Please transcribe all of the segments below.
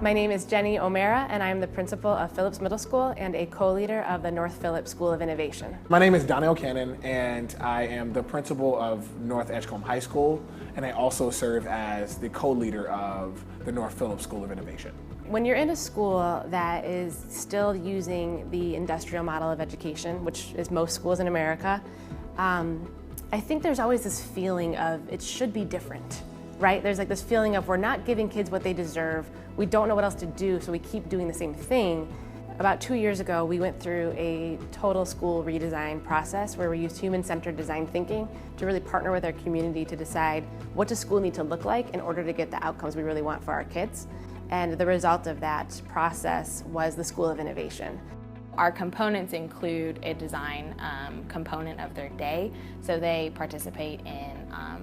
My name is Jenny O'Mara, and I am the principal of Phillips Middle School and a co-leader of the North Phillips School of Innovation. My name is Donnell Cannon, and I am the principal of North Edgecombe High School, and I also serve as the co-leader of the North Phillips School of Innovation. When you're in a school that is still using the industrial model of education, which is most schools in America, I think there's always this feeling of it should be different, right? There's like this feeling of we're not giving kids what they deserve, we don't know what else to do, so we keep doing the same thing. About 2 years ago, we went through a total school redesign process where we used human-centered design thinking to really partner with our community to decide what does school need to look like in order to get the outcomes we really want for our kids. And the result of that process was the School of Innovation. Our components include a design component of their day, so they participate in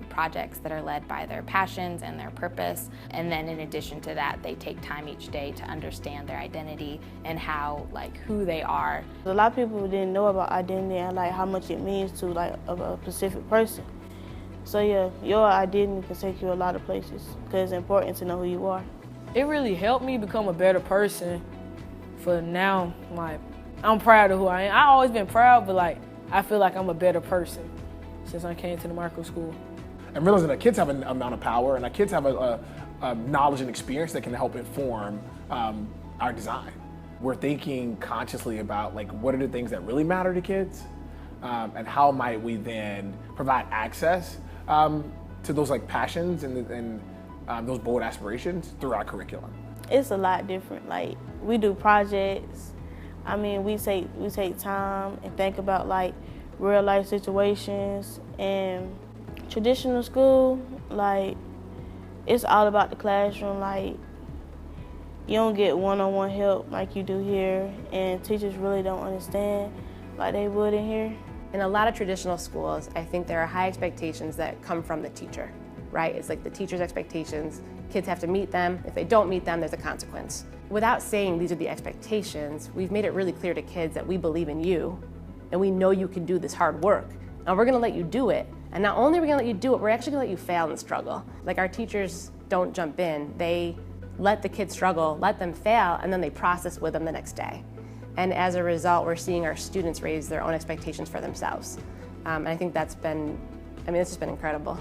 projects that are led by their passions and their purpose, and then in addition to that, they take time each day to understand their identity and who they are. A lot of people didn't know about identity and how much it means to a specific person. So yeah, your identity can take you a lot of places because it's important to know who you are. It really helped me become a better person. For now, I'm proud of who I am. I've always been proud, but I feel like I'm a better person since I came to the micro school. And realizing that kids have an amount of power, and that kids have a knowledge and experience that can help inform our design. We're thinking consciously about what are the things that really matter to kids, and how might we then provide access to those passions and those bold aspirations through our curriculum. It's a lot different. We do projects. We take time and think about real life situations. And traditional school, it's all about the classroom. You don't get one-on-one help like you do here, and teachers really don't understand like they would in here. In a lot of traditional schools, I think there are high expectations that come from the teacher, right? It's the teacher's expectations. Kids have to meet them. If they don't meet them, there's a consequence. Without saying these are the expectations, we've made it really clear to kids that we believe in you and we know you can do this hard work. And we're gonna let you do it. And not only are we gonna let you do it, we're actually gonna let you fail and struggle. Our teachers don't jump in. They let the kids struggle, let them fail, and then they process with them the next day. And as a result, we're seeing our students raise their own expectations for themselves. And I think it's just been incredible.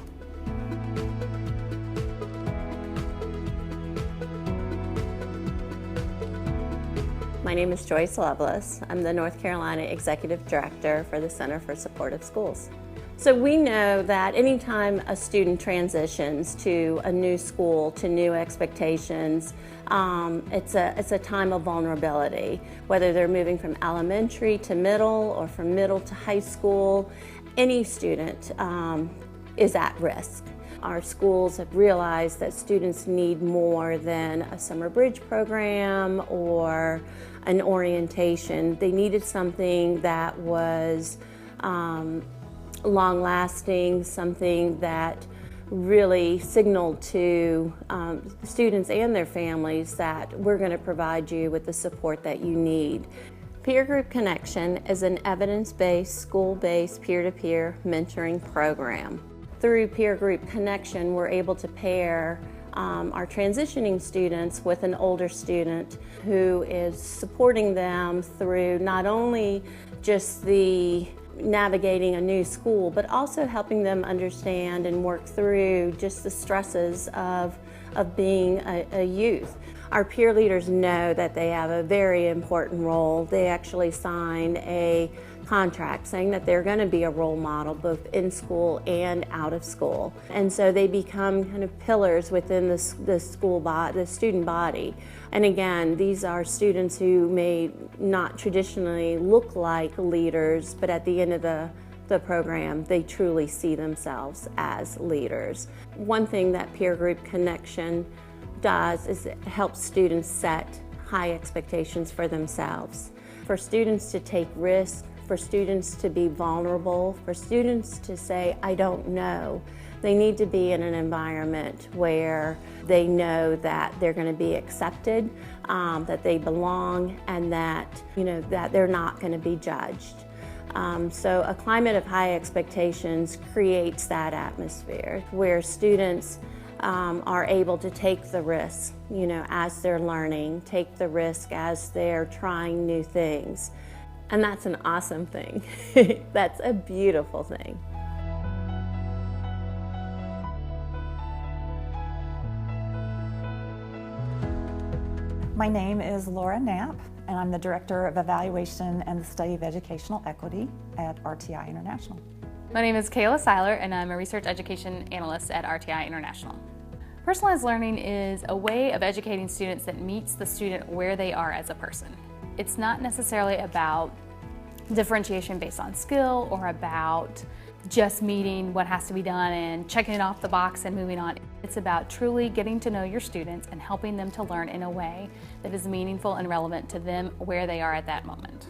My name is Joyce Lovelace. I'm the North Carolina Executive Director for the Center for Supportive Schools. So we know that anytime a student transitions to a new school, to new expectations, it's a time of vulnerability. Whether they're moving from elementary to middle or from middle to high school, any student is at risk. Our schools have realized that students need more than a summer bridge program or an orientation. They needed something that was long-lasting, something that really signaled to students and their families that we're going to provide you with the support that you need. Peer Group Connection is an evidence-based, school-based, peer-to-peer mentoring program. Through Peer Group Connection, we're able to pair our transitioning students with an older student who is supporting them through not only just the navigating a new school, but also helping them understand and work through just the stresses of being a youth. Our peer leaders know that they have a very important role. They actually signed a contract saying that they're going to be a role model both in school and out of school. And so they become kind of pillars within the student body. And again, these are students who may not traditionally look like leaders, but at the end of the program, they truly see themselves as leaders. One thing that Peer Group Connection does is it helps students set high expectations for themselves. For students to take risks, for students to be vulnerable, for students to say, I don't know. They need to be in an environment where they know that they're going to be accepted, that they belong, and that, that they're not going to be judged. So a climate of high expectations creates that atmosphere where students are able to take the risk, you know, as they're learning, take the risk as they're trying new things. And that's an awesome thing. That's a beautiful thing. My name is Laura Knapp, and I'm the Director of Evaluation and the Study of Educational Equity at RTI International. My name is Kayla Seiler, and I'm a Research Education Analyst at RTI International. Personalized learning is a way of educating students that meets the student where they are as a person. It's not necessarily about differentiation based on skill or about just meeting what has to be done and checking it off the box and moving on. It's about truly getting to know your students and helping them to learn in a way that is meaningful and relevant to them where they are at that moment.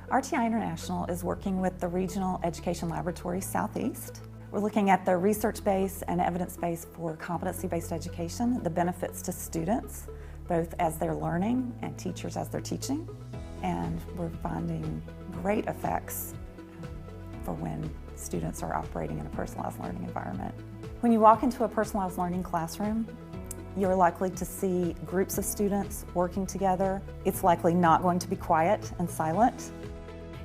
RTI International is working with the Regional Education Laboratory Southeast. We're looking at the research base and evidence base for competency-based education, the benefits to students, both as they're learning and teachers as they're teaching. And we're finding great effects for when students are operating in a personalized learning environment. When you walk into a personalized learning classroom, you're likely to see groups of students working together. It's likely not going to be quiet and silent.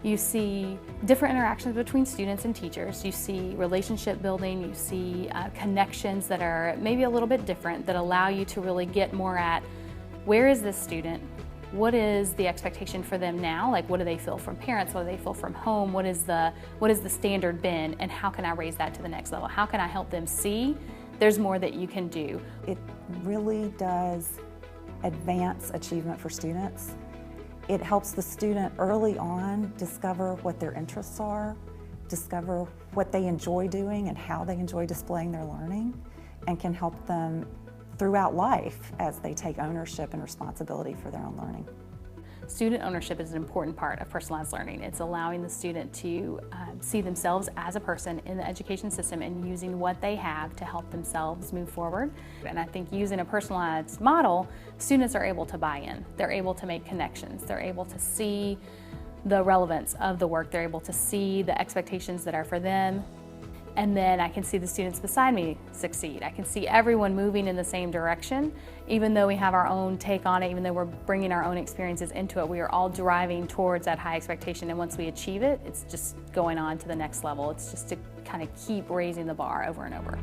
You see different interactions between students and teachers. You see relationship building. You see connections that are maybe a little bit different that allow you to really get more at where is this student? What is the expectation for them now? Like, what do they feel from parents? What do they feel from home? What is the standard been? And how can I raise that to the next level? How can I help them see there's more that you can do? It really does advance achievement for students. It helps the student early on discover what their interests are, discover what they enjoy doing and how they enjoy displaying their learning, and can help them throughout life as they take ownership and responsibility for their own learning. Student ownership is an important part of personalized learning. It's allowing the student to see themselves as a person in the education system and using what they have to help themselves move forward. And I think using a personalized model, students are able to buy in. They're able to make connections. They're able to see the relevance of the work. They're able to see the expectations that are for them. And then I can see the students beside me succeed. I can see everyone moving in the same direction. Even though we have our own take on it, even though we're bringing our own experiences into it, we are all driving towards that high expectation. And once we achieve it, it's just going on to the next level. It's just to kind of keep raising the bar over and over.